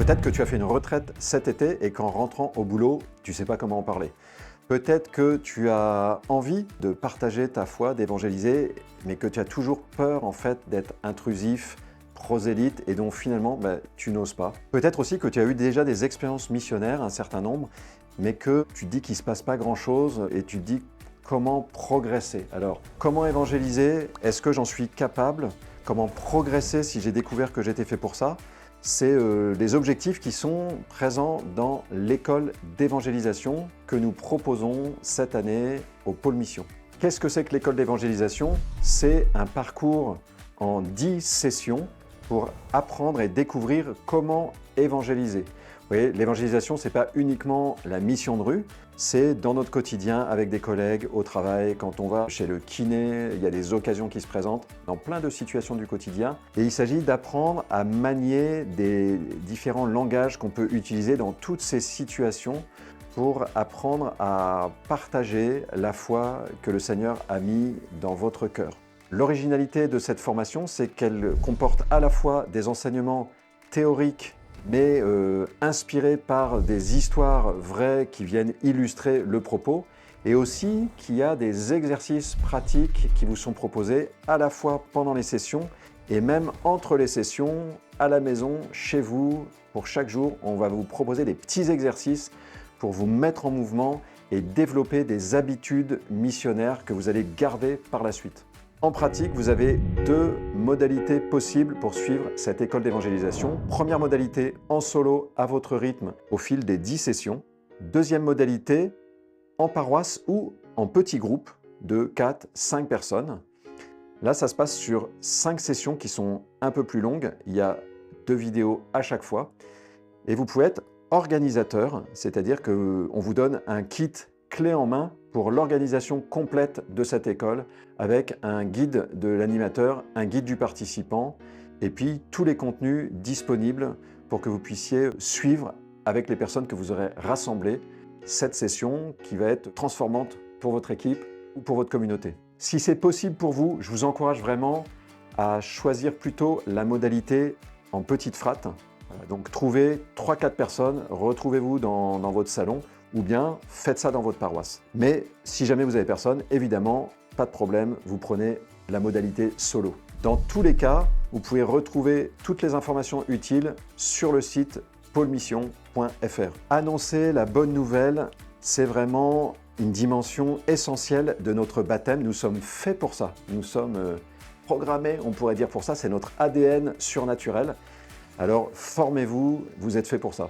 Peut-être que tu as fait une retraite cet été et qu'en rentrant au boulot, tu ne sais pas comment en parler. Peut-être que tu as envie de partager ta foi, d'évangéliser, mais que tu as toujours peur en fait d'être intrusif, prosélyte et donc finalement tu n'oses pas. Peut-être aussi que tu as eu déjà des expériences missionnaires, un certain nombre, mais que tu te dis qu'il ne se passe pas grand-chose et tu te dis comment progresser. Alors, comment évangéliser? Est-ce que j'en suis capable? Comment progresser si j'ai découvert que j'étais fait pour ça? C'est les objectifs qui sont présents dans l'école d'évangélisation que nous proposons cette année au pôle mission. Qu'est-ce que c'est que l'école d'évangélisation? C'est un parcours en 10 sessions pour apprendre et découvrir comment évangéliser. Vous voyez, l'évangélisation, ce n'est pas uniquement la mission de rue, c'est dans notre quotidien avec des collègues, au travail, quand on va chez le kiné, il y a des occasions qui se présentent dans plein de situations du quotidien. Et il s'agit d'apprendre à manier des différents langages qu'on peut utiliser dans toutes ces situations pour apprendre à partager la foi que le Seigneur a mis dans votre cœur. L'originalité de cette formation, c'est qu'elle comporte à la fois des enseignements théoriques mais inspirés par des histoires vraies qui viennent illustrer le propos, et aussi qu'il y a des exercices pratiques qui vous sont proposés à la fois pendant les sessions et même entre les sessions, à la maison, chez vous. Pour chaque jour, on va vous proposer des petits exercices pour vous mettre en mouvement et développer des habitudes missionnaires que vous allez garder par la suite. En pratique, vous avez 2 modalités possibles pour suivre cette école d'évangélisation. Première modalité, en solo, à votre rythme, au fil des 10 sessions. Deuxième modalité, en paroisse ou en petit groupe de 4-5 personnes. Là, ça se passe sur 5 sessions qui sont un peu plus longues. Il y a 2 vidéos à chaque fois. Et vous pouvez être organisateur, c'est-à-dire qu'on vous donne un kit clé en main pour l'organisation complète de cette école, avec un guide de l'animateur, un guide du participant, et puis tous les contenus disponibles pour que vous puissiez suivre avec les personnes que vous aurez rassemblées cette session qui va être transformante pour votre équipe ou pour votre communauté. Si c'est possible pour vous, je vous encourage vraiment à choisir plutôt la modalité en petite fratte. Donc trouvez 3-4 personnes, retrouvez-vous dans votre salon, ou bien faites ça dans votre paroisse. Mais si jamais vous avez personne, évidemment, pas de problème, vous prenez la modalité solo. Dans tous les cas, vous pouvez retrouver toutes les informations utiles sur le site pôlemission.fr. Annoncer la bonne nouvelle, c'est vraiment une dimension essentielle de notre baptême. Nous sommes faits pour ça. Nous sommes programmés, on pourrait dire, pour ça. C'est notre ADN surnaturel. Alors formez-vous, vous êtes faits pour ça.